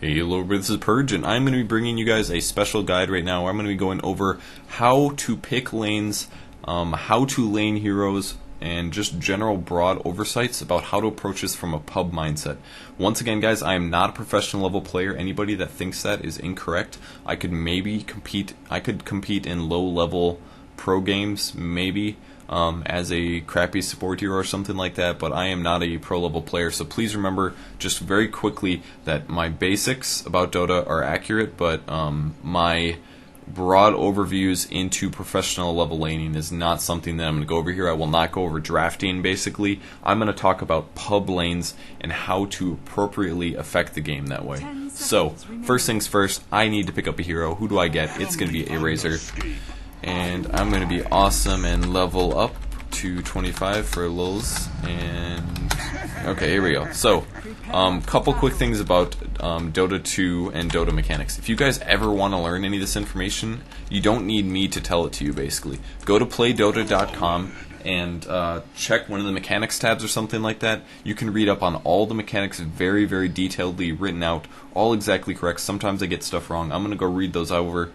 Hey, hello everybody, this is Purge, and I'm going to be bringing you guys a special guide right now where I'm going to be going over how to pick lanes, how to lane heroes, and just general broad oversights about how to approach this from a pub mindset. Once again, guys, I am not a professional level player. Anybody that thinks that is incorrect. I could compete in low level pro games, maybe. As a crappy support hero or something like that, but I am not a pro level player, so please remember just very quickly that my basics about Dota are accurate, but my broad overviews into professional level laning is not something that I'm going to go over here. I will not go over drafting, basically. I'm going to talk about pub lanes and how to appropriately affect the game that way. So, first things first, I need to pick up a hero. Who do I get? It's going to be a Razor. And I'm going to be awesome and level up to 25 for lulz. And okay, here we go. So, couple quick things about Dota 2 and Dota mechanics. If you guys ever want to learn any of this information, you don't need me to tell it to you, basically. Go to playdota.com and check one of the mechanics tabs or something like that. You can read up on all the mechanics very, very detailedly written out, all exactly correct. Sometimes I get stuff wrong. I'm going to go read those over,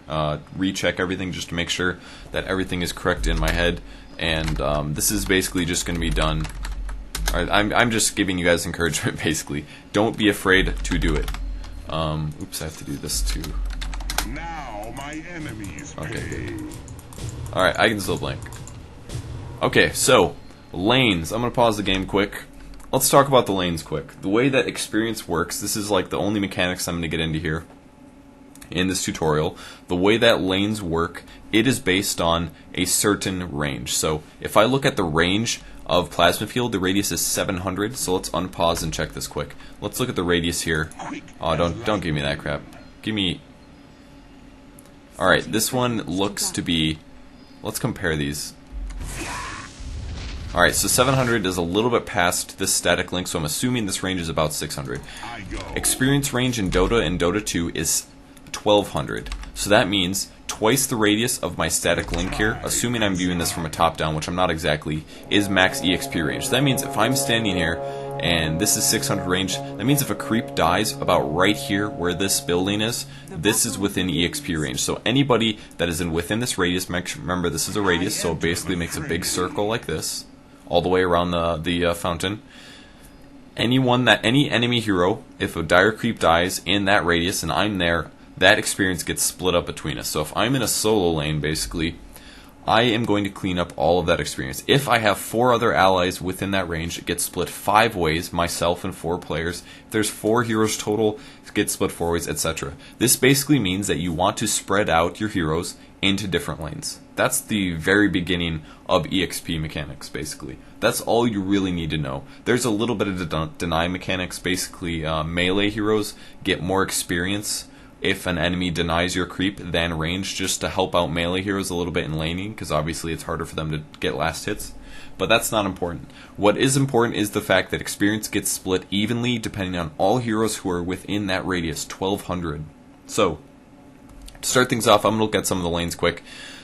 recheck everything just to make sure that everything is correct in my head. And this is basically just going to be done. All right, I'm just giving you guys encouragement, basically. Don't be afraid to do it. Oops, I have to do this too. Now my enemies pay. Okay, good. Alright, I can still blink. Okay, so, lanes. I'm going to pause the game quick. Let's talk about the lanes quick. The way that experience works, this is like the only mechanics I'm going to get into here in this tutorial. The way that lanes work, it is based on a certain range. So, if I look at the range of plasma field, the radius is 700, so let's unpause and check this quick. Let's look at the radius here. Oh, don't give me that crap. Give me... Alright, this one looks to be... Let's compare these. Alright, so 700 is a little bit past this static link, so I'm assuming this range is about 600. Experience range in Dota and Dota 2 is 1200. So that means twice the radius of my static link here, assuming I'm viewing this from a top down, which I'm not exactly, is max EXP range. So that means if I'm standing here and this is 600 range, that means if a creep dies about right here where this building is, this is within EXP range. So anybody that is within this radius, remember this is a radius, so it basically makes a big circle like this, all the way around the fountain. Any enemy hero, if a dire creep dies in that radius and I'm there, that experience gets split up between us. So if I'm in a solo lane, basically, I am going to clean up all of that experience. If I have 4 other allies within that range, it gets split 5 ways, myself and 4 players. If there's 4 heroes total, it gets split 4 ways, etc. This basically means that you want to spread out your heroes into different lanes. That's the very beginning of EXP mechanics, basically. That's all you really need to know. There's a little bit of deny mechanics. Basically, melee heroes get more experience if an enemy denies your creep than range, just to help out melee heroes a little bit in laning, because obviously it's harder for them to get last hits. But that's not important. What is important is the fact that experience gets split evenly depending on all heroes who are within that radius, 1200. So, to start things off, I'm going to look at some of the lanes quick.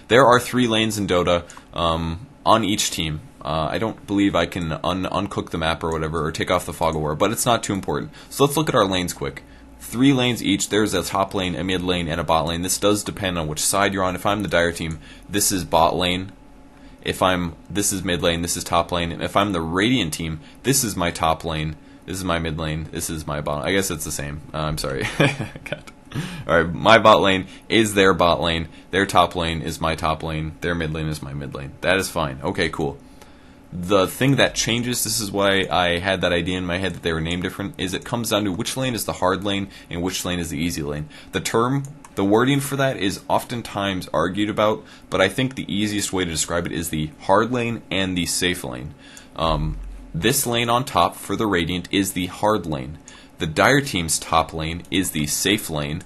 There are 3 lanes in Dota on each team. I don't believe I can uncook the map or whatever, or take off the fog of war, but it's not too important. So let's look at our lanes quick. 3 lanes each. There's a top lane, a mid lane, and a bot lane. This does depend on which side you're on. If I'm the dire team, this is bot lane. This is mid lane, this is top lane. And if I'm the radiant team, this is my top lane, this is my mid lane, this is my bot. I guess it's the same. I'm sorry. Alright, my bot lane is their bot lane. Their top lane is my top lane. Their mid lane is my mid lane. That is fine. Okay, cool. The thing that changes, this is why I had that idea in my head that they were named different, is it comes down to which lane is the hard lane and which lane is the easy lane. The wording for that is oftentimes argued about, but I think the easiest way to describe it is the hard lane and the safe lane. This lane on top for the Radiant is the hard lane. The Dire team's top lane is the safe lane.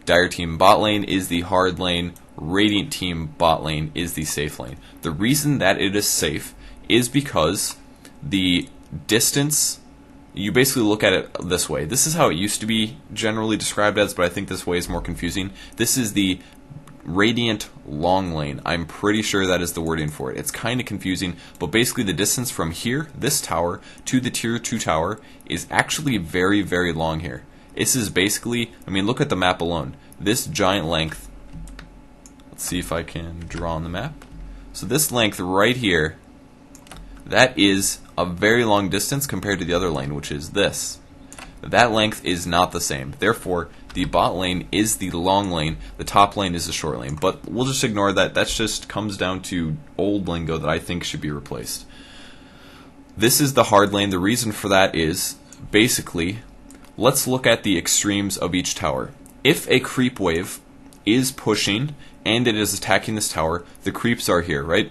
Dire team bot lane is the hard lane. Radiant team bot lane is the safe lane. The reason that it is safe is because the distance, you basically look at it this way. This is how it used to be generally described as, but I think this way is more confusing. This is the Radiant long lane. I'm pretty sure that is the wording for it. It's kind of confusing, but basically the distance from here, this tower, to the tier 2 tower is actually very, very long here. This is basically, I mean, look at the map alone. This giant length, let's see if I can draw on the map. So this length right here, that is a very long distance compared to the other lane, which is this. That length is not the same. Therefore, the bot lane is the long lane, the top lane is the short lane. But we'll just ignore that. That just comes down to old lingo that I think should be replaced. This is the hard lane. The reason for that is, basically, let's look at the extremes of each tower. If a creep wave is pushing and it is attacking this tower, the creeps are here, right?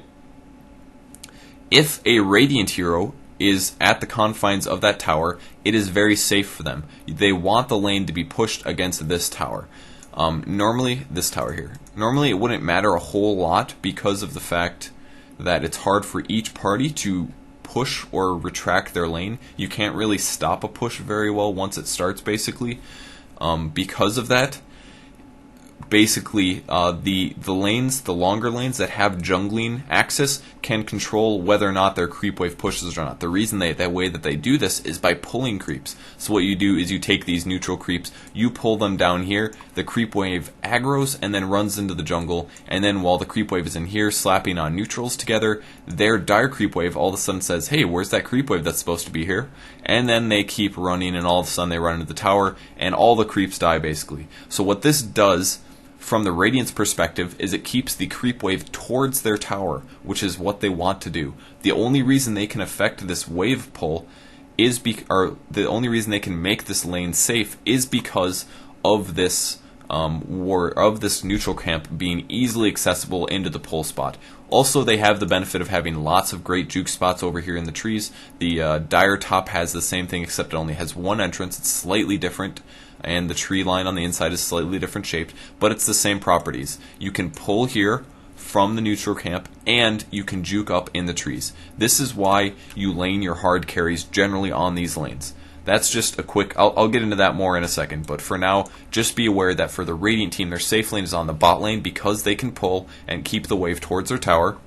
If a Radiant hero is at the confines of that tower, it is very safe for them. They want the lane to be pushed against this tower. Normally, this tower here. Normally, it wouldn't matter a whole lot because of the fact that it's hard for each party to push or retract their lane. You can't really stop a push very well once it starts, basically. Because of that, basically, the lanes, the longer lanes that have jungling access can control whether or not their creep wave pushes or not. The reason that way that they do this is by pulling creeps. So what you do is you take these neutral creeps, you pull them down here, the creep wave aggroes and then runs into the jungle, and then while the creep wave is in here slapping on neutrals together, their dire creep wave all of a sudden says, hey, where's that creep wave that's supposed to be here? And then they keep running, and all of a sudden they run into the tower, and all the creeps die, basically. So what this does from the Radiant's perspective is it keeps the creep wave towards their tower, which is what they want to do. The only reason they can affect this wave pull is the only reason they can make this lane safe is because of this this neutral camp being easily accessible into the pull spot. Also, they have the benefit of having lots of great juke spots over here in the trees. The dire top has the same thing, except it only has one entrance. It's slightly different, and the tree line on the inside is slightly different shaped, but it's the same properties. You can pull here from the neutral camp, and you can juke up in the trees. This is why you lane your hard carries generally on these lanes. That's just a quick, I'll get into that more in a second, but for now, just be aware that for the Radiant team, their safe lane is on the bot lane because they can pull and keep the wave towards their tower,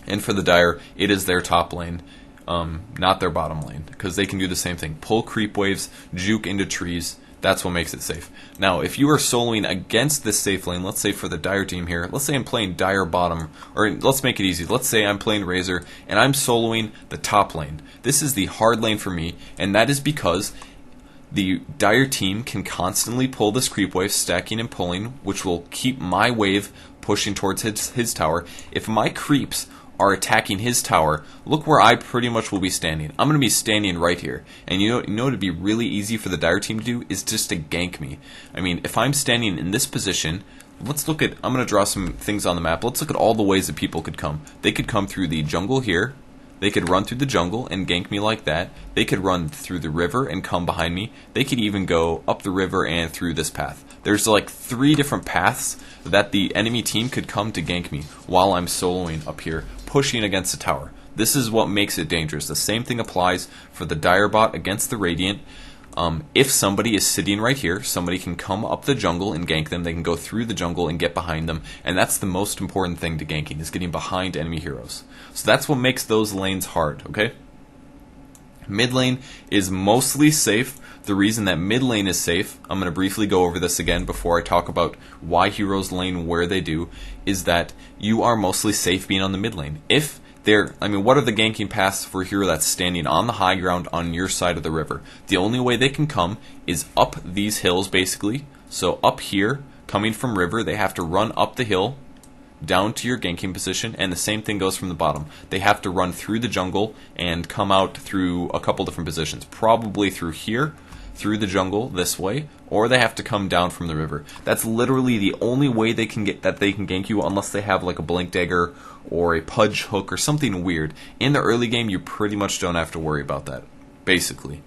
and for the Dire, it is their top lane, not their bottom lane, because they can do the same thing. Pull creep waves, juke into trees. That's what makes it safe. Now, if you are soloing against this safe lane, let's say for the Dire team here, let's say I'm playing Dire bottom, or let's make it easy. Let's say I'm playing Razor, and I'm soloing the top lane. This is the hard lane for me, and that is because the Dire team can constantly pull this creep wave, stacking and pulling, which will keep my wave pushing towards his tower. If my creeps are attacking his tower, look where I pretty much will be standing. I'm going to be standing right here. And you know what would be really easy for the Dire team to do is just to gank me. I mean, if I'm standing in this position, let's look at, I'm going to draw some things on the map. Let's look at all the ways that people could come. They could come through the jungle here. They could run through the jungle and gank me like that. They could run through the river and come behind me. They could even go up the river and through this path. There's like 3 different paths that the enemy team could come to gank me while I'm soloing up here, pushing against the tower. This is what makes it dangerous. The same thing applies for the Dire bot against the Radiant. If somebody is sitting right here, somebody can come up the jungle and gank them. They can go through the jungle and get behind them. And that's the most important thing to ganking, is getting behind enemy heroes. So that's what makes those lanes hard, okay? Mid lane is mostly safe. The reason that mid lane is safe, I'm going to briefly go over this again before I talk about why heroes lane where they do, is that you are mostly safe being on the mid lane. If what are the ganking paths for a hero that's standing on the high ground on your side of the river? The only way they can come is up these hills, basically. So up here, coming from river, they have to run up the hill, down to your ganking position, and the same thing goes from the bottom. They have to run through the jungle and come out through a couple different positions. Probably through here, through the jungle this way, or they have to come down from the river. That's literally the only way they can gank you, unless they have like a blink dagger or a pudge hook or something weird. In the early game, you pretty much don't have to worry about that, basically.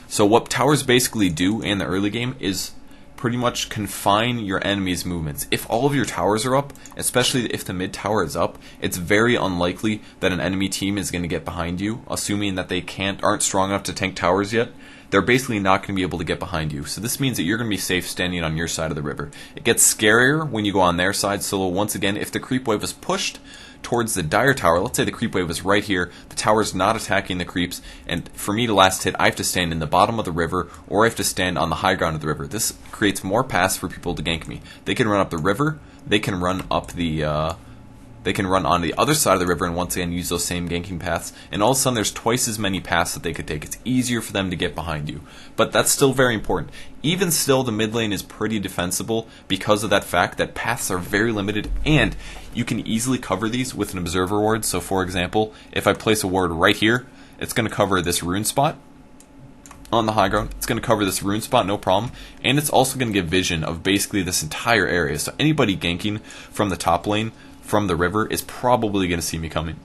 So what towers basically do in the early game is pretty much confine your enemy's movements. If all of your towers are up, especially if the mid tower is up, it's very unlikely that an enemy team is going to get behind you, assuming that they aren't strong enough to tank towers yet. They're basically not going to be able to get behind you. So this means that you're going to be safe standing on your side of the river. It gets scarier when you go on their side, so once again, if the creep wave is pushed, towards the dire tower, let's say the creep wave is right here, the tower's not attacking the creeps, and for me to last hit, I have to stand in the bottom of the river, or I have to stand on the high ground of the river. This creates more paths for people to gank me. They can run up the river, they can run up the, they can run on the other side of the river and once again use those same ganking paths, and all of a sudden there's twice as many paths that they could take. It's easier for them to get behind you. But that's still very important. Even still, the mid lane is pretty defensible because of that fact that paths are very limited, and you can easily cover these with an observer ward. So for example, if I place a ward right here, it's going to cover this rune spot on the high ground. It's going to cover this rune spot, no problem, and it's also going to give vision of basically this entire area. So anybody ganking from the top lane, from the river, is probably going to see me coming.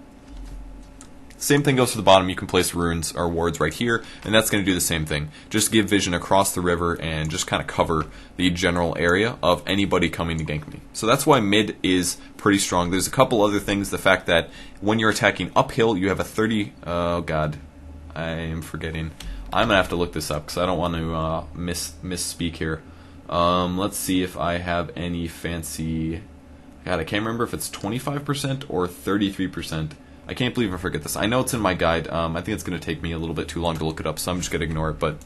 Same thing goes to the bottom. You can place runes or wards right here, and that's going to do the same thing. Just give vision across the river and just kind of cover the general area of anybody coming to gank me. So that's why mid is pretty strong. There's a couple other things. The fact that when you're attacking uphill, you have a 30... Oh, God. I am forgetting. I'm going to have to look this up because I don't want to misspeak here. Let's see if I have any fancy... God, I can't remember if it's 25% or 33%. I can't believe I forget this. I know it's in my guide. I think it's going to take me a little bit too long to look it up, so I'm just going to ignore it. But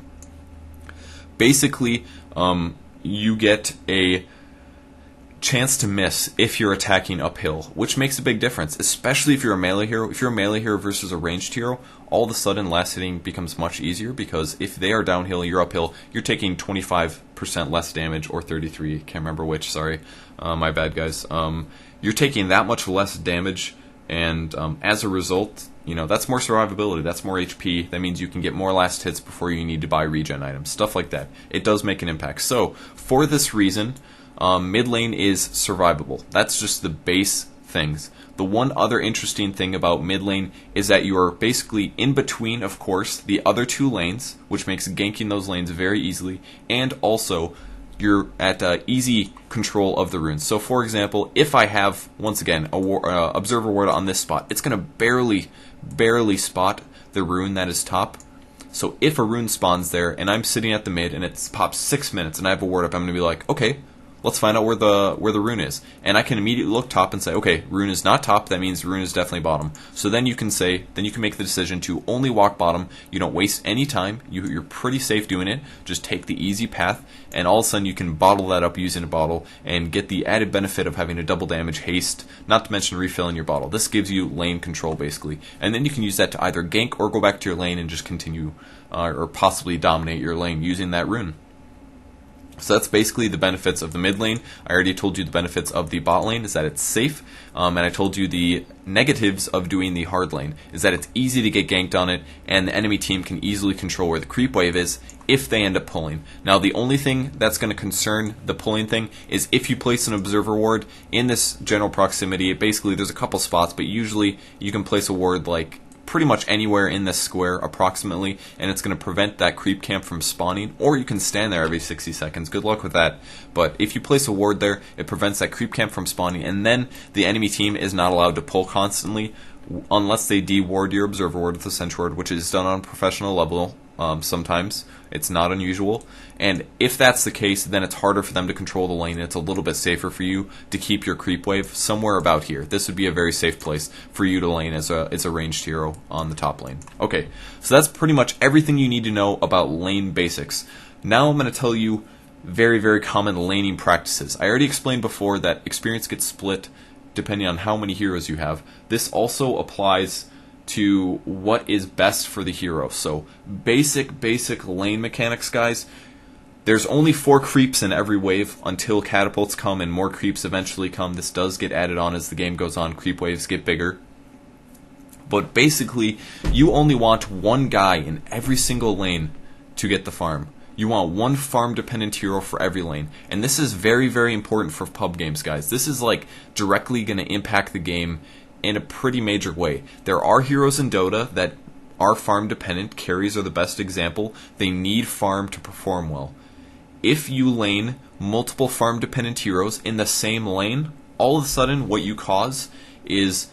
basically, you get a chance to miss if you're attacking uphill, which makes a big difference, especially if you're a melee hero. If you're a melee hero versus a ranged hero, all of a sudden last hitting becomes much easier, because if they are downhill, you're uphill, you're taking 25% less damage, or 33, can't remember which, sorry, my bad guys. You're taking that much less damage, and as a result, you know, that's more survivability, that's more HP, that means you can get more last hits before you need to buy regen items, stuff like that. It does make an impact. So, for this reason, mid lane is survivable. That's just the base things. The one other interesting thing about mid lane is that you are basically in between, of course, the other two lanes, which makes ganking those lanes very easily, and also you're at easy control of the runes. So for example, if I have, once again, a observer ward on this spot, it's going to barely spot the rune that is top. So if a rune spawns there and I'm sitting at the mid and it pops 6 minutes and I have a ward up, I'm going to be like, okay, let's find out where the rune is. And I can immediately look top and say, okay, rune is not top, that means rune is definitely bottom. So then you can make the decision to only walk bottom. You don't waste any time. You're pretty safe doing it. Just take the easy path, and all of a sudden you can bottle that up using a bottle and get the added benefit of having a double damage haste, not to mention refilling your bottle. This gives you lane control basically. And then you can use that to either gank or go back to your lane and just continue or possibly dominate your lane using that rune. So that's basically the benefits of the mid lane. I already told you the benefits of the bot lane is that it's safe, and I told you the negatives of doing the hard lane is that it's easy to get ganked on it, and the enemy team can easily control where the creep wave is if they end up pulling. Now the only thing that's going to concern the pulling thing is if you place an observer ward in this general proximity. Basically there's a couple spots, but usually you can place a ward like pretty much anywhere in this square approximately, and it's going to prevent that creep camp from spawning, or you can stand there every 60 seconds. Good luck with that. But if you place a ward there, it prevents that creep camp from spawning, and then the enemy team is not allowed to pull constantly unless they de-ward your observer ward with a sentry ward, which is done on a professional level sometimes. It's not unusual. And if that's the case, then it's harder for them to control the lane, and it's a little bit safer for you to keep your creep wave somewhere about here. This would be a very safe place for you to lane as a ranged hero on the top lane. Okay, so that's pretty much everything you need to know about lane basics. Now I'm going to tell you very, very common laning practices. I already explained before that experience gets split depending on how many heroes you have. This also applies to what is best for the hero. So basic lane mechanics, guys. There's only 4 creeps in every wave until catapults come and more creeps eventually come. This does get added on as the game goes on. Creep waves get bigger. But basically, you only want one guy in every single lane to get the farm. You want one farm-dependent hero for every lane. And this is very, very important for pub games, guys. This is like directly going to impact the game in a pretty major way. There are heroes in Dota that are farm-dependent. Carries are the best example. They need farm to perform well. If you lane multiple farm-dependent heroes in the same lane, all of a sudden what you cause is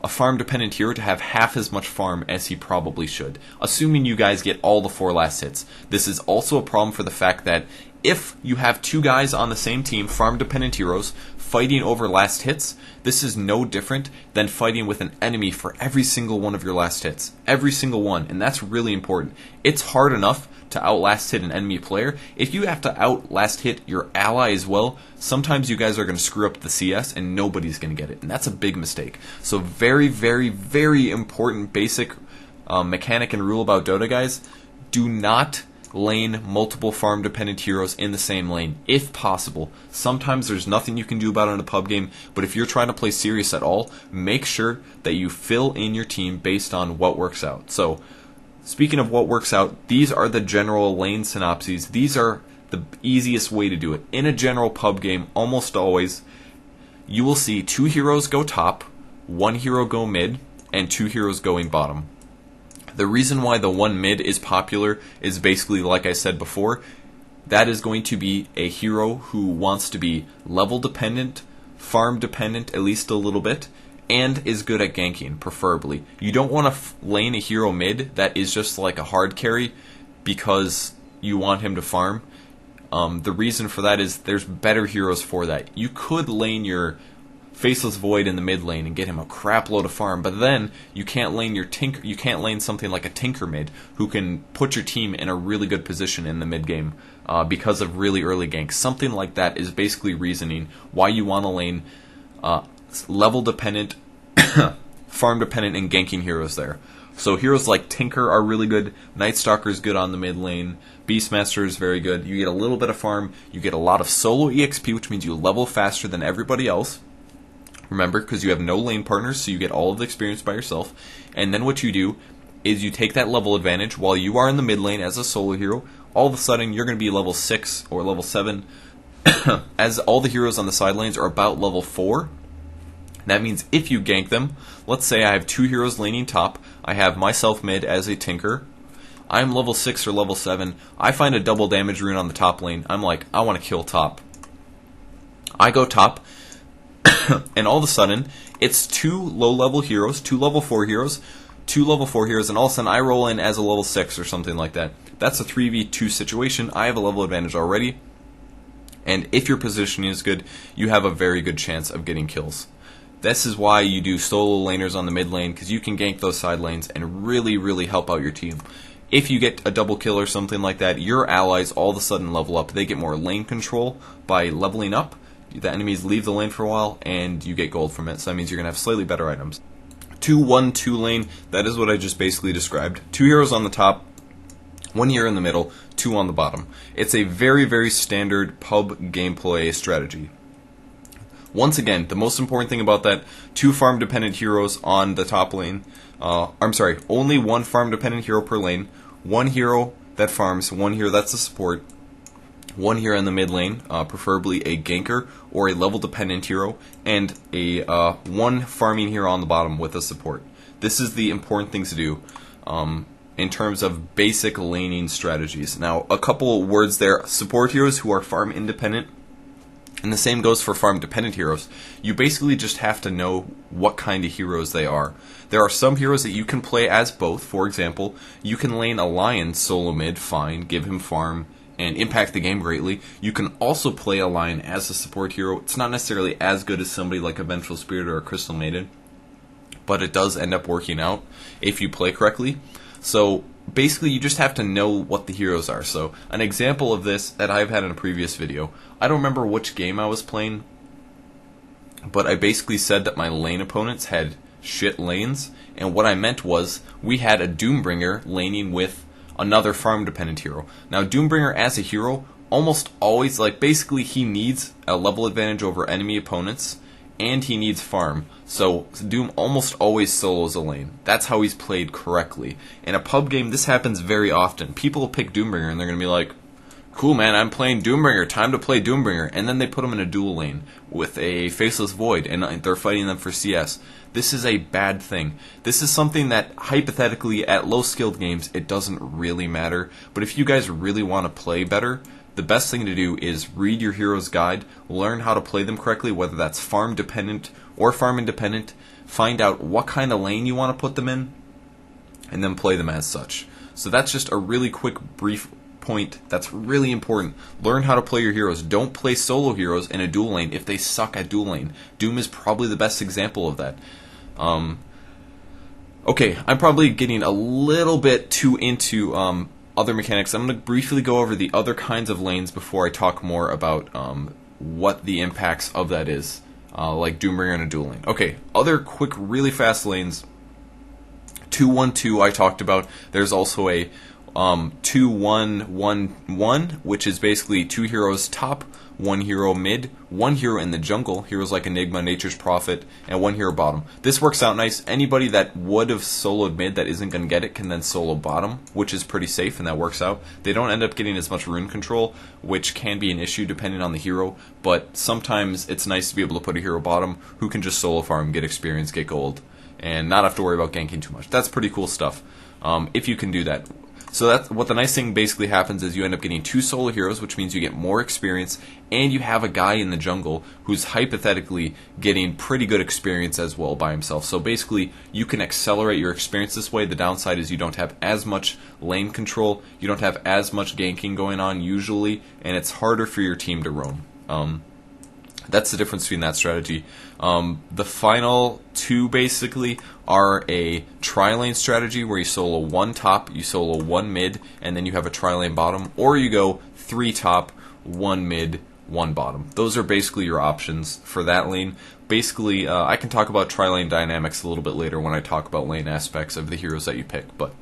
a farm-dependent hero to have half as much farm as he probably should, assuming you guys get all the 4 last hits. This is also a problem for the fact that if you have 2 guys on the same team, farm-dependent heroes, fighting over last hits, this is no different than fighting with an enemy for every single one of your last hits. Every single one, and that's really important. It's hard enough to outlast hit an enemy player. If you have to outlast hit your ally as well, sometimes you guys are going to screw up the CS and nobody's going to get it, and that's a big mistake. So very, very, very important basic mechanic and rule about Dota, guys. Do not lane multiple farm dependent heroes in the same lane if possible. Sometimes there's nothing you can do about it in a pub game, but if you're trying to play serious at all, make sure that you fill in your team based on what works out. So speaking of what works out, these are the general lane synopses. These are the easiest way to do it. In a general pub game, almost always you will see 2 heroes go top, 1 hero go mid, and 2 heroes going bottom. The reason why the 1 mid is popular is basically, like I said before, that is going to be a hero who wants to be level dependent, farm dependent at least a little bit, and is good at ganking, preferably. You don't want to lane a hero mid that is just like a hard carry because you want him to farm. The reason for that is there's better heroes for that. You could lane your Faceless Void in the mid lane and get him a crap load of farm, but then you can't lane your Tinker. You can't lane something like a Tinker mid who can put your team in a really good position in the mid game because of really early ganks. Something like that is basically reasoning why you want to lane level dependent, farm dependent, and ganking heroes there. So heroes like Tinker are really good. Night Stalker is good on the mid lane. Beastmaster is very good. You get a little bit of farm. You get a lot of solo EXP, which means you level faster than everybody else. Remember, because you have no lane partners, so you get all of the experience by yourself. And then what you do is you take that level advantage while you are in the mid lane as a solo hero. All of a sudden, you're going to be level 6 or level 7, as all the heroes on the side lanes are about level 4. That means if you gank them, let's say I have 2 heroes laning top, I have myself mid as a Tinker, I'm level 6 or level 7, I find a double damage rune on the top lane, I'm like, I want to kill top. I go top, and all of a sudden, it's 2 low-level heroes, 2 level 4 heroes, 2 level 4 heroes, and all of a sudden I roll in as a level 6 or something like that. That's a 3v2 situation. I have a level advantage already, and if your positioning is good, you have a very good chance of getting kills. This is why you do solo laners on the mid lane, because you can gank those side lanes and really, really help out your team. If you get a double kill or something like that, your allies all of a sudden level up. They get more lane control by leveling up. The enemies leave the lane for a while, and you get gold from it, so that means you're going to have slightly better items. 2-1-2 lane, that is what I just basically described. 2 heroes on the top, 1 hero in the middle, 2 on the bottom. It's a very, very standard pub gameplay strategy. Once again, the most important thing about that, 2 farm-dependent heroes on the top lane. Only 1 farm-dependent hero per lane, 1 hero that farms, 1 hero that's a support, 1 hero in the mid lane, preferably a ganker or a level-dependent hero, and a 1 farming hero on the bottom with a support. This is the important things to do in terms of basic laning strategies. Now, a couple words there. Support heroes who are farm independent, and the same goes for farm dependent heroes. You basically just have to know what kind of heroes they are. There are some heroes that you can play as both. For example, you can lane a Lion solo mid, fine, give him farm, and impact the game greatly. You can also play a Lion as a support hero. It's not necessarily as good as somebody like a Vengeful Spirit or a Crystal Maiden, but it does end up working out if you play correctly. So basically you just have to know what the heroes are. So an example of this that I've had in a previous video, I don't remember which game I was playing, but I basically said that my lane opponents had shit lanes, and what I meant was we had a Doombringer laning with another farm dependent hero. Now Doombringer as a hero almost always, basically he needs a level advantage over enemy opponents, and he needs farm. So Doom almost always solos a lane. That's how he's played correctly. In a pub game, this happens very often. People will pick Doombringer and they're going to be like, cool man, I'm playing Doombringer, time to play Doombringer. And then they put him in a dual lane with a Faceless Void, and they're fighting them for CS. This is a bad thing. This is something that, hypothetically, at low-skilled games, it doesn't really matter. But if you guys really want to play better, the best thing to do is read your hero's guide, learn how to play them correctly, whether that's farm-dependent or farm-independent, find out what kind of lane you want to put them in, and then play them as such. So that's just a really quick, brief point that's really important. Learn how to play your heroes. Don't play solo heroes in a dual lane if they suck at dual lane. Doom is probably the best example of that. Okay, I'm probably getting a little bit too into other mechanics. I'm going to briefly go over the other kinds of lanes before I talk more about what the impacts of that is, like Doombringer in a dual lane. Okay, other quick, really fast lanes. 2-1-2 I talked about. There's also a 2-1-1-1, which is basically 2 heroes top, 1 hero mid, 1 hero in the jungle, heroes like Enigma, Nature's Prophet, and 1 hero bottom. This works out nice. Anybody that would have soloed mid that isn't going to get it can then solo bottom, which is pretty safe, and that works out. They don't end up getting as much rune control, which can be an issue depending on the hero, but sometimes it's nice to be able to put a hero bottom who can just solo farm, get experience, get gold, and not have to worry about ganking too much. That's pretty cool stuff, if you can do that. So that's what the nice thing basically happens is you end up getting 2 solo heroes, which means you get more experience, and you have a guy in the jungle who's hypothetically getting pretty good experience as well by himself. So basically, you can accelerate your experience this way. The downside is you don't have as much lane control, you don't have as much ganking going on usually, and it's harder for your team to roam. That's the difference between that strategy. The final 2 basically are a tri-lane strategy where you solo 1 top, you solo 1 mid, and then you have a tri-lane bottom, or you go 3 top, 1 mid, 1 bottom. Those are basically your options for that lane. Basically, I can talk about tri-lane dynamics a little bit later when I talk about lane aspects of the heroes that you pick, but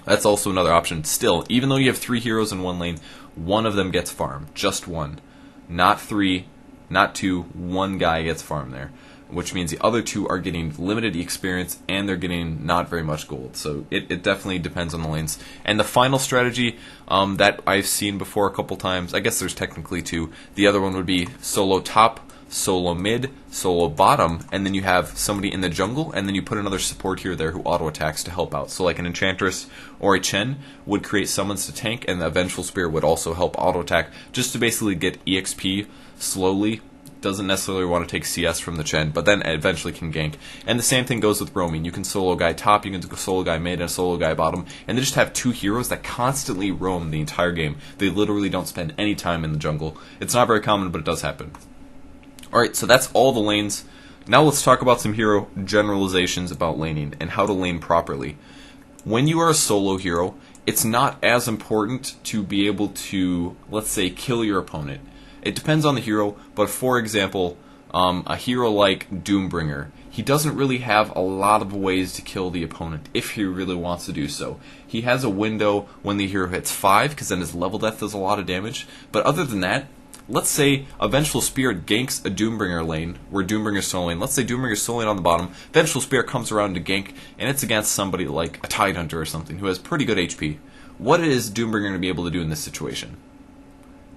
that's also another option. Still, even though you have 3 heroes in 1 lane, 1 of them gets farm. Just 1. Not 3. Not 2, 1 guy gets farm there, which means the other 2 are getting limited experience and they're getting not very much gold. So it definitely depends on the lanes. And the final strategy that I've seen before a couple times, I guess there's technically 2. The other one would be solo top, solo mid, solo bottom, and then you have somebody in the jungle, and then you put another support hero there who auto attacks to help out. So like an Enchantress or a Chen would create summons to tank, and the Vengeful Spear would also help auto attack just to basically get EXP slowly. Doesn't necessarily want to take CS from the Chen, but then eventually can gank. And the same thing goes with roaming. You can solo guy top, you can solo guy mid, and solo guy bottom, and they just have 2 heroes that constantly roam the entire game. They literally don't spend any time in the jungle. It's not very common, but it does happen. Alright, so that's all the lanes. Now let's talk about some hero generalizations about laning and how to lane properly. When you are a solo hero, it's not as important to be able to, let's say, kill your opponent. It depends on the hero, but for example, a hero like Doombringer, he doesn't really have a lot of ways to kill the opponent if he really wants to do so. He has a window when the hero hits 5, because then his level death does a lot of damage, but other than that, let's say a Vengeful Spirit ganks a Doombringer lane, where Doombringer's soloing. Let's say Doombringer's soloing on the bottom, Vengeful Spirit comes around to gank, and it's against somebody like a Tidehunter or something, who has pretty good HP. What is Doombringer going to be able to do in this situation?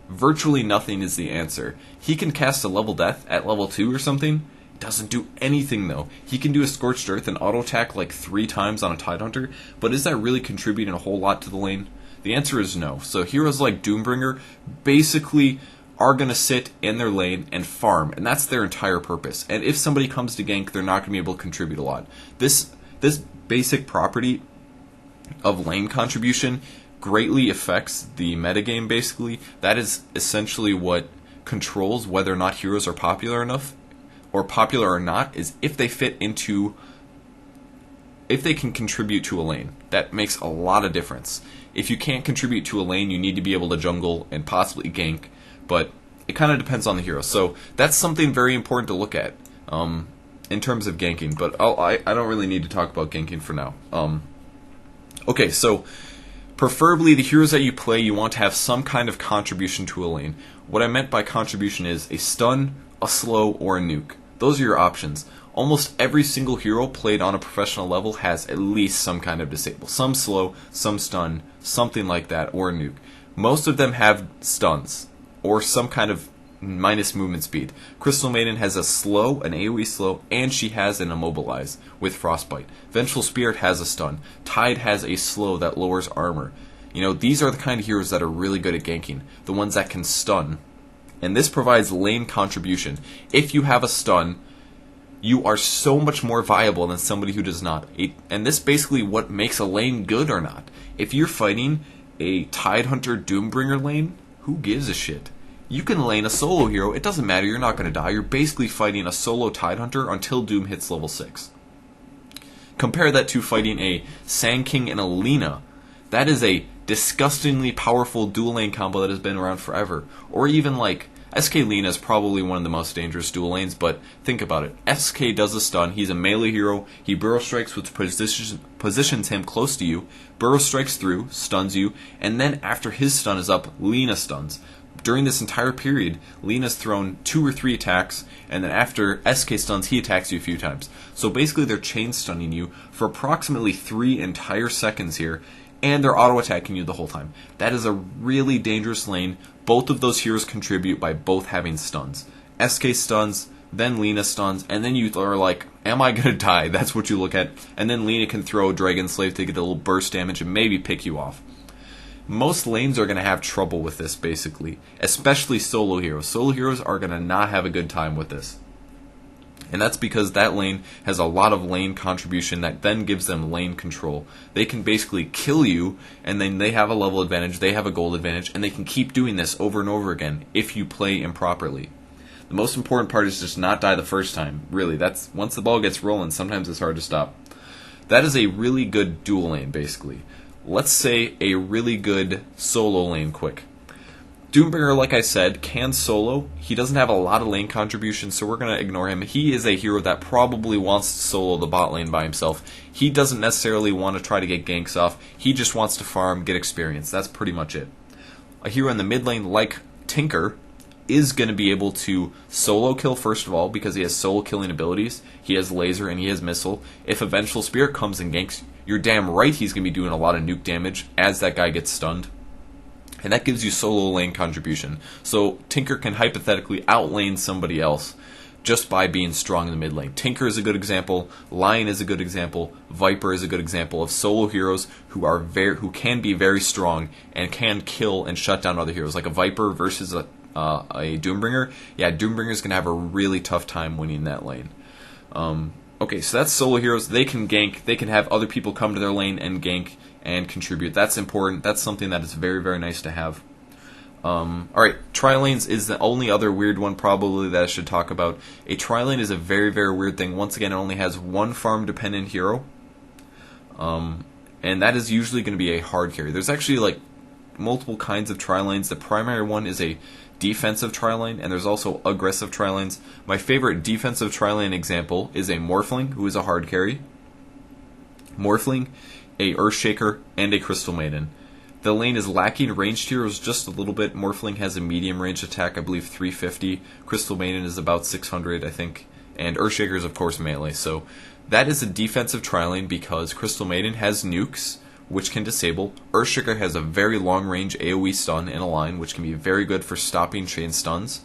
Virtually nothing is the answer. He can cast a level death at level 2 or something. Doesn't do anything though. He can do a Scorched Earth and auto attack like 3 times on a Tidehunter, but is that really contributing a whole lot to the lane? The answer is no. So heroes like Doombringer basically are going to sit in their lane and farm, and that's their entire purpose. And if somebody comes to gank, they're not going to be able to contribute a lot. This basic property of lane contribution greatly affects the metagame, basically. That is essentially what controls whether or not heroes are popular enough, or popular or not, is if they fit into, if they can contribute to a lane. That makes a lot of difference. If you can't contribute to a lane, you need to be able to jungle and possibly gank, but it kind of depends on the hero. So that's something very important to look at in terms of ganking, but I don't really need to talk about ganking for now. Okay, so preferably the heroes that you play, you want to have some kind of contribution to a lane. What I meant by contribution is a stun, a slow, or a nuke. Those are your options. Almost every single hero played on a professional level has at least some kind of disable. Some slow, some stun, something like that, or a nuke. Most of them have stuns, or some kind of minus movement speed. Crystal Maiden has a slow, an AoE slow, and she has an immobilize with Frostbite. Vengeful Spirit has a stun. Tide has a slow that lowers armor. You know, these are the kind of heroes that are really good at ganking. The ones that can stun. And this provides lane contribution. If you have a stun, you are so much more viable than somebody who does not. And this basically what makes a lane good or not. If you're fighting a Tidehunter Doombringer lane, who gives a shit? You can lane a solo hero, it doesn't matter, you're not going to die. You're basically fighting a solo Tidehunter until Doom hits level 6. Compare that to fighting a Sand King and a Lina. That is a disgustingly powerful dual lane combo that has been around forever. Or even like, SK Lina is probably one of the most dangerous dual lanes, but think about it. SK does a stun, he's a melee hero, he burrow strikes, which positions him close to you, burrow strikes through, stuns you, and then after his stun is up, Lina stuns. During this entire period, Lina's thrown 2 or 3 attacks, and then after SK stuns, he attacks you a few times. So basically they're chain stunning you for approximately 3 entire seconds here, and they're auto-attacking you the whole time. That is a really dangerous lane. Both of those heroes contribute by both having stuns. SK stuns, then Lina stuns, and then you are like, am I going to die? That's what you look at. And then Lina can throw Dragon Slave to get a little burst damage and maybe pick you off. Most lanes are going to have trouble with this, basically. Especially solo heroes. Solo heroes are going to not have a good time with this. And that's because that lane has a lot of lane contribution that then gives them lane control. They can basically kill you, and then they have a level advantage, they have a gold advantage, and they can keep doing this over and over again if you play improperly. The most important part is just not die the first time. Really, that's once the ball gets rolling, sometimes it's hard to stop. That is a really good dual lane, basically. Let's say a really good solo lane quick. Doombringer, like I said, can solo. He doesn't have a lot of lane contribution, so we're going to ignore him. He is a hero that probably wants to solo the bot lane by himself. He doesn't necessarily want to try to get ganks off. He just wants to farm, get experience. That's pretty much it. A hero in the mid lane like Tinker is going to be able to solo kill first of all because he has solo killing abilities. He has laser and he has missile. If a Vengeful Spirit comes and ganks, you're damn right he's going to be doing a lot of nuke damage as that guy gets stunned. And that gives you solo lane contribution. So Tinker can hypothetically outlane somebody else just by being strong in the mid lane. Tinker is a good example, Lion is a good example, Viper is a good example of solo heroes who can be very strong and can kill and shut down other heroes. Like a Viper versus a Doombringer. Yeah, Doombringer's going to have a really tough time winning that lane. Okay, so that's solo heroes. They can gank. They can have other people come to their lane and gank and contribute. That's important. That's something that is very, very nice to have. Alright, tri-lanes is the only other weird one probably that I should talk about. A tri-lane is a very, very weird thing. Once again, it only has one farm-dependent hero. And that is usually going to be a hard carry. There's actually like multiple kinds of tri-lanes. The primary one is a defensive tri-lane, and there's also aggressive tri-lanes. My favorite defensive tri-lane example is a Morphling, who is a hard carry. Morphling, a Earthshaker, and a Crystal Maiden. The lane is lacking ranged heroes just a little bit. Morphling has a medium range attack, I believe 350. Crystal Maiden is about 600, I think. And Earthshaker is, of course, melee. So that is a defensive tri-lane because Crystal Maiden has nukes, which can disable. Earthshaker has a very long-range AoE stun in a line, which can be very good for stopping chain stuns.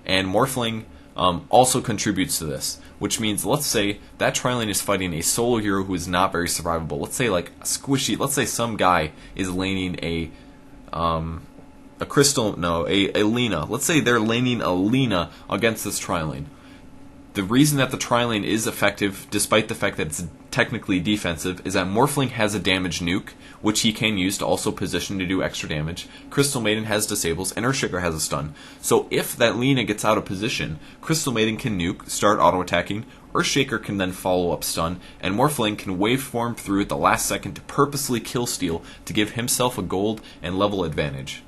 And Morphling also contributes to this, which means, let's say, that tri-lane is fighting a solo hero who is not very survivable. Let's say, like, Squishy, let's say some guy is laning a Lina. Let's say they're laning a Lina against this tri-lane. The reason that the tri-lane is effective, despite the fact that it's technically defensive, is that Morphling has a damage nuke, which he can use to also position to do extra damage. Crystal Maiden has disables, and Earthshaker has a stun. So if that Lina gets out of position, Crystal Maiden can nuke, start auto-attacking, Earthshaker can then follow up stun, and Morphling can waveform through at the last second to purposely kill steal to give himself a gold and level advantage.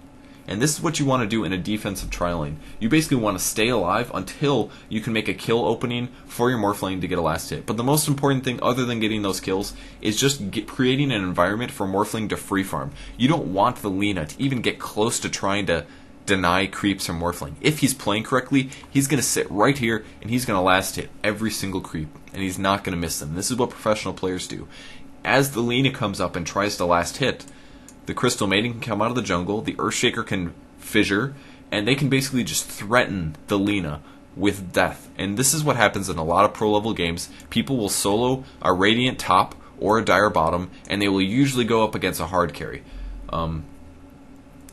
And this is what you want to do in a defensive tri-lane. You basically want to stay alive until you can make a kill opening for your Morphling to get a last hit. But the most important thing, other than getting those kills, is just creating an environment for Morphling to free farm. You don't want the Lina to even get close to trying to deny creeps from Morphling. If he's playing correctly, he's going to sit right here and he's going to last hit every single creep. And he's not going to miss them. This is what professional players do. As the Lina comes up and tries to last hit, the Crystal Maiden can come out of the jungle, the Earthshaker can fissure, and they can basically just threaten the Lina with death. And this is what happens in a lot of pro-level games. People will solo a Radiant top or a Dire bottom, and they will usually go up against a hard carry.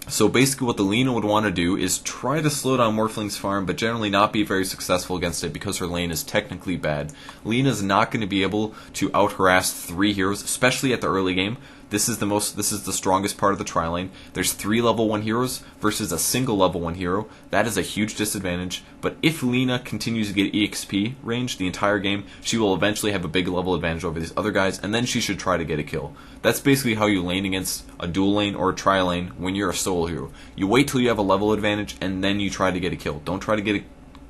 So basically what the Lina would want to do is try to slow down Morphling's farm, but generally not be very successful against it because her lane is technically bad. Lina's not going to be able to out-harass 3 heroes, especially at the early game. This is the strongest part of the tri lane. There's 3 level 1 heroes versus a single level 1 hero. That is a huge disadvantage. But if Lina continues to get EXP range the entire game, she will eventually have a big level advantage over these other guys, and then she should try to get a kill. That's basically how you lane against a dual lane or a tri lane when you're a solo hero. You wait till you have a level advantage, and then you try to get a kill. Don't try to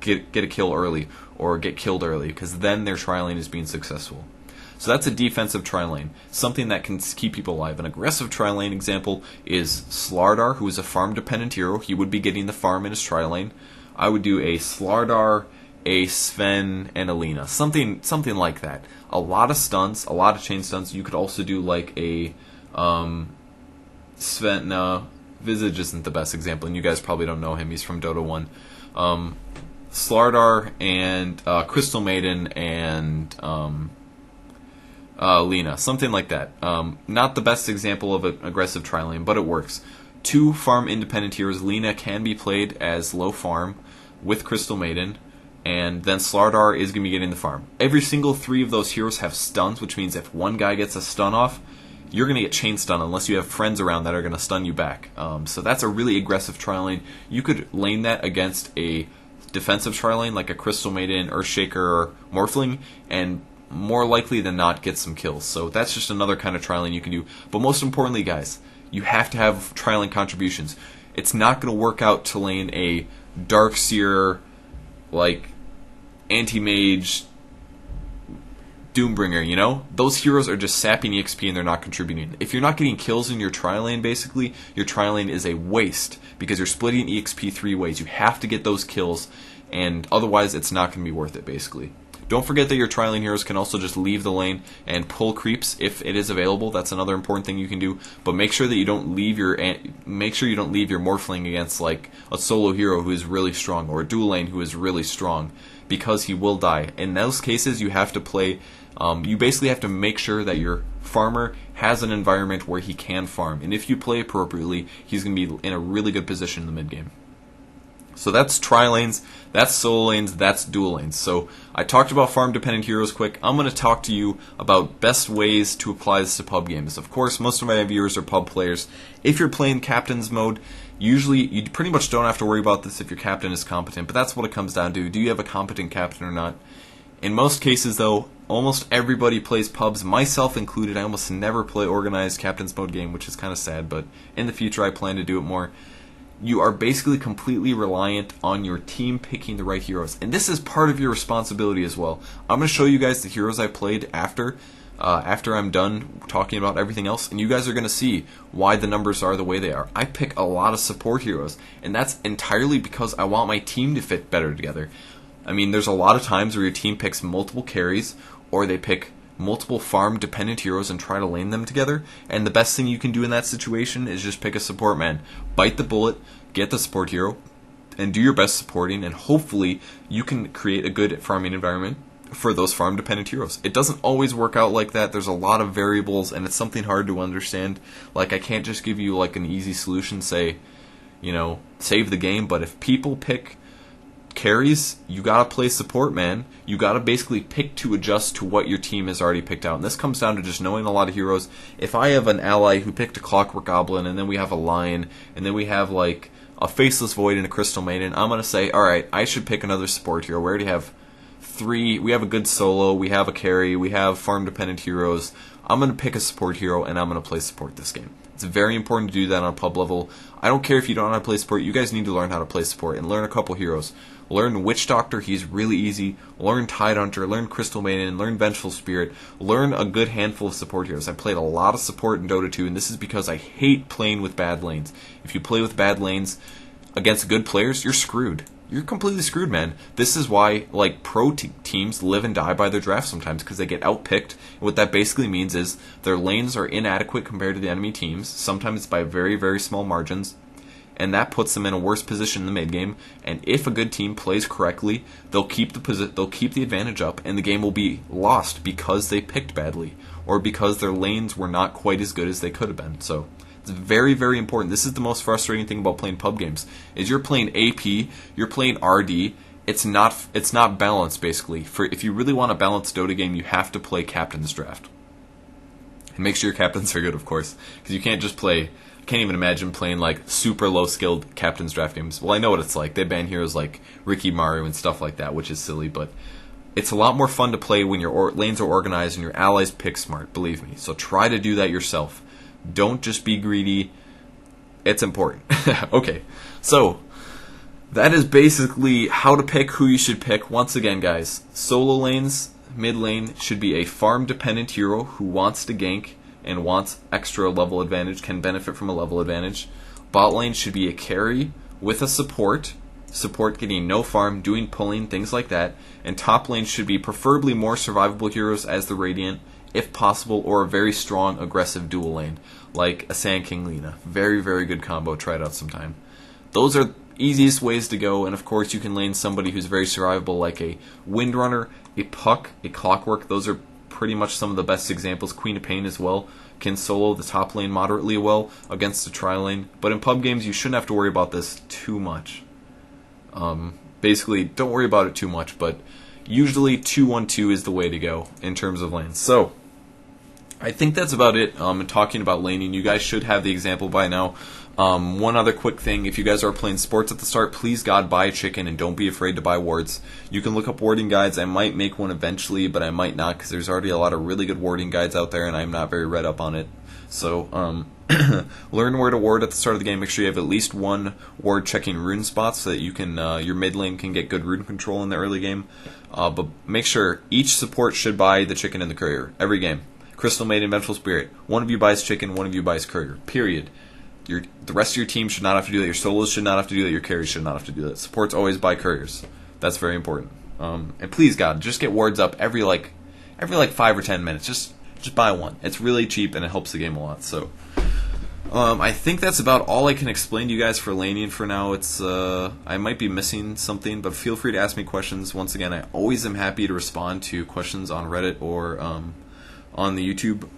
get a kill early or get killed early, because then their tri lane is being successful. So that's a defensive tri lane, something that can keep people alive. An aggressive tri lane example is Slardar, who is a farm dependent hero. He would be getting the farm in his tri lane. I would do a Slardar, a Sven, and a Lina, something like that. A lot of stuns, a lot of chain stuns. You could also do like a Sven. No, Visage isn't the best example, and you guys probably don't know him. He's from Dota 1. Slardar and Crystal Maiden and Lina, something like that. Not the best example of an aggressive tri lane, but it works. 2 farm independent heroes. Lina can be played as low farm with Crystal Maiden, and then Slardar is going to be getting the farm. Every single 3 of those heroes have stuns, which means if one guy gets a stun off, you're going to get chain stun unless you have friends around that are going to stun you back. So that's a really aggressive tri lane. You could lane that against a defensive tri lane like a Crystal Maiden, Earthshaker, or Morphling, and more likely than not get some kills. So that's just another kind of tri lane you can do. But most importantly, guys, you have to have tri lane contributions. It's not going to work out to lane a Darkseer, like anti-mage Doombringer, you know? Those heroes are just sapping EXP and they're not contributing. If you're not getting kills in your tri lane, basically, your tri lane is a waste because you're splitting EXP 3 ways. You have to get those kills, and otherwise it's not going to be worth it, basically. Don't forget that your tri lane heroes can also just leave the lane and pull creeps if it is available. That's another important thing you can do. But make sure that you don't leave your Morphling against like a solo hero who is really strong or a dual lane who is really strong, because he will die. In those cases, you have to play. You basically have to make sure that your farmer has an environment where he can farm, and if you play appropriately, he's going to be in a really good position in the mid game. So that's tri lanes, that's solo lanes, that's dual lanes. So I talked about farm dependent heroes quick. I'm going to talk to you about best ways to apply this to pub games. Of course, most of my viewers are pub players. If you're playing captain's mode, usually you pretty much don't have to worry about this if your captain is competent, but that's what it comes down to. Do you have a competent captain or not? In most cases, though, almost everybody plays pubs, myself included. I almost never play organized captain's mode game, which is kind of sad, but in the future I plan to do it more. You are basically completely reliant on your team picking the right heroes, and this is part of your responsibility as well. I'm going to show you guys the heroes I played after I'm done talking about everything else, and you guys are going to see why the numbers are the way they are. I pick a lot of support heroes, and that's entirely because I want my team to fit better together. I mean, there's a lot of times where your team picks multiple carries, or they pick multiple farm dependent heroes and try to lane them together, and the best thing you can do in that situation is just pick a support man. Bite the bullet, get the support hero, and do your best supporting, and hopefully you can create a good farming environment for those farm dependent heroes. It doesn't always work out like that. There's a lot of variables, and it's something hard to understand. Like, I can't just give you like an easy solution, say, you know, save the game. But if people pick carries, you gotta play support, man. You gotta basically pick to adjust to what your team has already picked out. And this comes down to just knowing a lot of heroes. If I have an ally who picked a Clockwork Goblin, and then we have a Lion, and then we have like a Faceless Void and a Crystal Maiden, I'm gonna say, alright, I should pick another support hero. We already have 3, we have a good solo, we have a carry, we have farm dependent heroes. I'm gonna pick a support hero, and I'm gonna play support this game. It's very important to do that on a pub level. I don't care if you don't know how to play support. You guys need to learn how to play support and learn a couple heroes. Learn Witch Doctor, he's really easy. Learn Tidehunter, learn Crystal Maiden, learn Vengeful Spirit. Learn a good handful of support heroes. I played a lot of support in Dota 2, and this is because I hate playing with bad lanes. If you play with bad lanes against good players, you're screwed. You're completely screwed, man. This is why, like, pro teams live and die by their draft sometimes, because they get outpicked. And what that basically means is their lanes are inadequate compared to the enemy teams. Sometimes it's by very, very small margins, and that puts them in a worse position in the mid game. And if a good team plays correctly, they'll keep the advantage up, and the game will be lost because they picked badly, or because their lanes were not quite as good as they could have been. So it's very, very important. This is the most frustrating thing about playing pub games, is you're playing AP, you're playing RD. It's not balanced, basically. If you really want a balanced Dota game, you have to play Captain's Draft. And make sure your captains are good, of course, because you can't just play. I can't even imagine playing like super low skilled captains draft games. Well, I know what it's like. They ban heroes like Ricky Mario and stuff like that, which is silly, but it's a lot more fun to play when your lanes are organized and your allies pick smart, believe me. So try to do that yourself. Don't just be greedy. It's important. Okay, so that is basically how to pick who you should pick. Once again, guys, solo lanes, mid lane should be a farm-dependent hero who wants to gank and wants extra level advantage, can benefit from a level advantage. Bot lane should be a carry with a support getting no farm, doing pulling, things like that. And top lane should be preferably more survivable heroes as the Radiant, if possible, or a very strong, aggressive dual lane, like a Sand King Lina. Very, very good combo. Try it out sometime. Those are easiest ways to go, and of course you can lane somebody who's very survivable, like a Windrunner, a Puck, a Clockwork. Those are pretty much some of the best examples. Queen of Pain as well can solo the top lane moderately well against the tri lane. But in pub games, you shouldn't have to worry about this too much. Basically, don't worry about it too much, but usually 2-1-2 is the way to go in terms of lanes. So, I think that's about it. Talking about laning, you guys should have the example by now. One other quick thing, if you guys are playing sports at the start, please God buy chicken and don't be afraid to buy wards. You can look up warding guides. I might make one eventually, but I might not because there's already a lot of really good warding guides out there and I'm not very read up on it. So, learn where to ward at the start of the game. Make sure you have at least one ward checking rune spots so that you can your mid lane can get good rune control in the early game. But make sure each support should buy the chicken and the courier every game. Crystal Maiden, Vengeful Spirit. One of you buys chicken, one of you buys courier. Period. The rest of your team should not have to do that. Your solos should not have to do that. Your carries should not have to do that. Supports always buy couriers. That's very important. And please, God, just get wards up every 5 or 10 minutes. Just buy one. It's really cheap and it helps the game a lot. So, I think that's about all I can explain to you guys for laning for now. It's I might be missing something, but feel free to ask me questions. Once again, I always am happy to respond to questions on Reddit or on the YouTube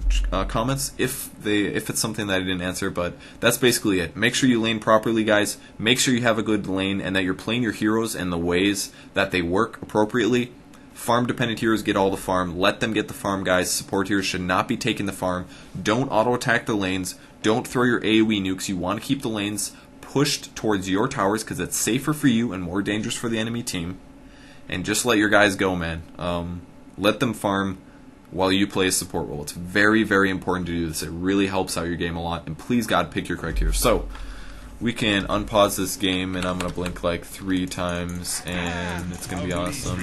comments if it's something that I didn't answer. But that's basically it. Make sure you lane properly, guys. Make sure you have a good lane and that you're playing your heroes in the ways that they work appropriately. Farm-dependent heroes get all the farm. Let them get the farm, guys. Support heroes should not be taking the farm. Don't auto-attack the lanes. Don't throw your AoE nukes. You want to keep the lanes pushed towards your towers because it's safer for you and more dangerous for the enemy team. And just let your guys go, man. Let them farm while you play a support role. It's very, very important to do this. It really helps out your game a lot. And please, God, pick your correct hero. So, we can unpause this game, and I'm going to blink like 3 times, and it's going to be awesome.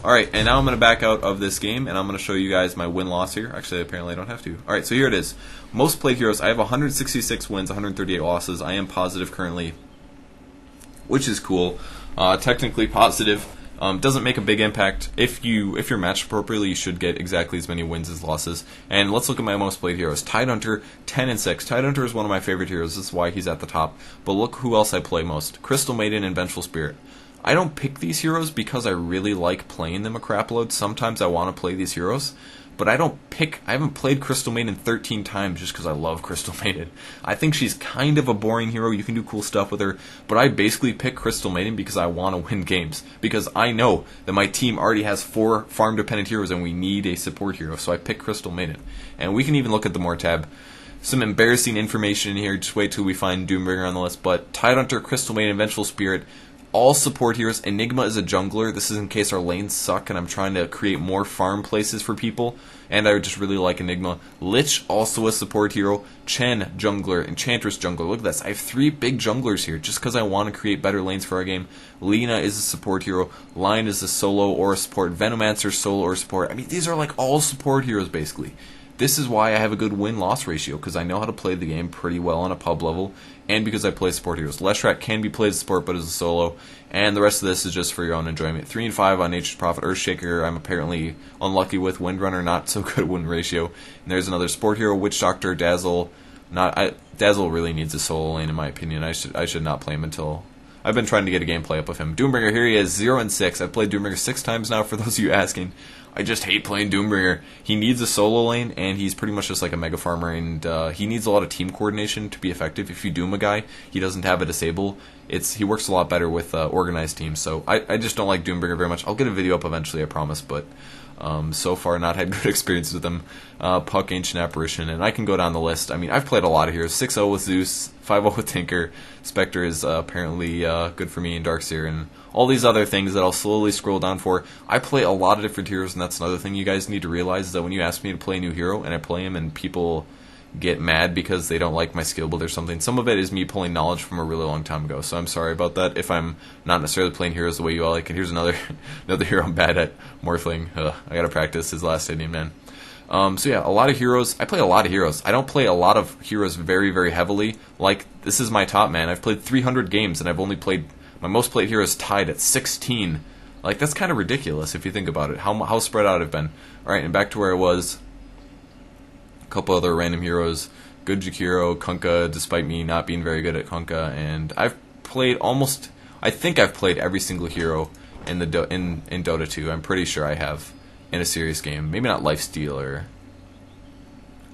Alright, and now I'm going to back out of this game, and I'm going to show you guys my win-loss here. Actually, apparently I don't have to. Alright, so here it is. Most played heroes. I have 166 wins, 138 losses. I am positive currently, which is cool. Technically positive. Doesn't make a big impact. If you're matched appropriately, you should get exactly as many wins as losses. And let's look at my most played heroes. Tidehunter, 10-6. Tidehunter is one of my favorite heroes. This is why he's at the top. But look who else I play most. Crystal Maiden and Vengeful Spirit. I don't pick these heroes because I really like playing them a crap load. Sometimes I want to play these heroes. But I haven't played Crystal Maiden 13 times just because I love Crystal Maiden. I think she's kind of a boring hero. You can do cool stuff with her. But I basically pick Crystal Maiden because I want to win games. Because I know that my team already has 4 farm-dependent heroes and we need a support hero. So I pick Crystal Maiden. And we can even look at the more tab. Some embarrassing information in here. Just wait till we find Doombringer on the list. But Tidehunter, Crystal Maiden, Vengeful Spirit, all support heroes. Enigma is a jungler. This is in case our lanes suck and I'm trying to create more farm places for people. And I just really like Enigma. Lich, also a support hero. Chen, jungler. Enchantress, jungler. Look at this. I have 3 big junglers here just because I want to create better lanes for our game. Lina is a support hero. Lion is a solo or a support. Venomancer, solo or support. I mean, these are like all support heroes basically. This is why I have a good win-loss ratio, because I know how to play the game pretty well on a pub level, and because I play support heroes. Leshrac can be played as support, but as a solo, and the rest of this is just for your own enjoyment. 3 and 5 on Nature's Prophet. Earthshaker, I'm apparently unlucky with. Windrunner, not so good win ratio. And there's another support hero, Witch Doctor, Dazzle. Dazzle really needs a solo lane, in my opinion. I should not play him until... I've been trying to get a gameplay up with him. Doombringer, here he is, 0 and 6. I've played Doombringer 6 times now, for those of you asking. I just hate playing Doombringer. He needs a solo lane, and he's pretty much just like a mega farmer, and he needs a lot of team coordination to be effective. If you Doom a guy, he doesn't have a disable. He works a lot better with organized teams, so I just don't like Doombringer very much. I'll get a video up eventually, I promise, but So far, not had good experiences with them. Puck, Ancient Apparition, and I can go down the list. I mean, I've played a lot of heroes. 6-0 with Zeus, 5-0 with Tinker. Spectre is apparently good for me in Darkseer, and all these other things that I'll slowly scroll down for. I play a lot of different heroes, and that's another thing you guys need to realize, is that when you ask me to play a new hero, and I play him, and people get mad because they don't like my skill build or something, some of it is me pulling knowledge from a really long time ago, so I'm sorry about that if I'm not necessarily playing heroes the way you all like. And here's another another hero I'm bad at, Morphling. I gotta practice his last Indian man. So yeah, a lot of heroes. I play a lot of heroes. I don't play a lot of heroes very, very heavily. Like, this is my top man. I've played 300 games, and I've only played, my most played hero is tied at 16. Like, that's kind of ridiculous if you think about it, how spread out I've been. Alright, and back to where I was. Couple other random heroes, good Jakiro, Kunkka, despite me not being very good at Kunkka, and I've played almost, I think I've played every single hero in the in Dota 2. I'm pretty sure I have in a serious game. Maybe not Lifesteal, or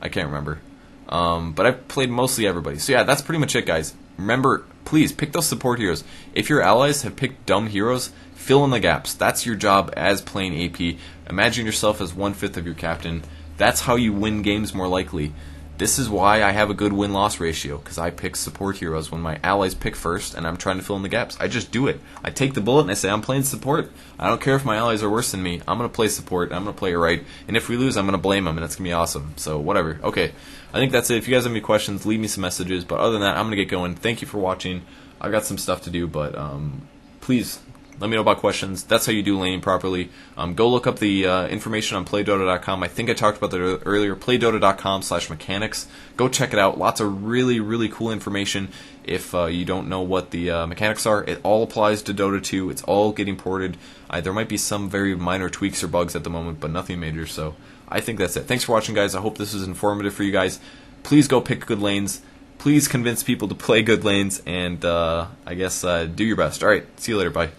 I can't remember. But I've played mostly everybody. So yeah, that's pretty much it, guys. Remember, please pick those support heroes. If your allies have picked dumb heroes, fill in the gaps. That's your job as playing AP. Imagine yourself as 1/5 of your captain. That's how you win games more likely. This is why I have a good win-loss ratio, because I pick support heroes when my allies pick first, and I'm trying to fill in the gaps. I just do it. I take the bullet and I say, I'm playing support. I don't care if my allies are worse than me. I'm going to play support. I'm going to play it right. And if we lose, I'm going to blame them, and that's going to be awesome. So, whatever. Okay, I think that's it. If you guys have any questions, leave me some messages. But other than that, I'm going to get going. Thank you for watching. I've got some stuff to do, but please let me know about questions. That's how you do laning properly. Go look up the information on playdota.com. I think I talked about that earlier. playdota.com/mechanics. Go check it out. Lots of really, really cool information. If you don't know what the mechanics are, it all applies to Dota 2. It's all getting ported. There might be some very minor tweaks or bugs at the moment, but nothing major. So I think that's it. Thanks for watching, guys. I hope this was informative for you guys. Please go pick good lanes. Please convince people to play good lanes, and I guess do your best. All right, see you later. Bye.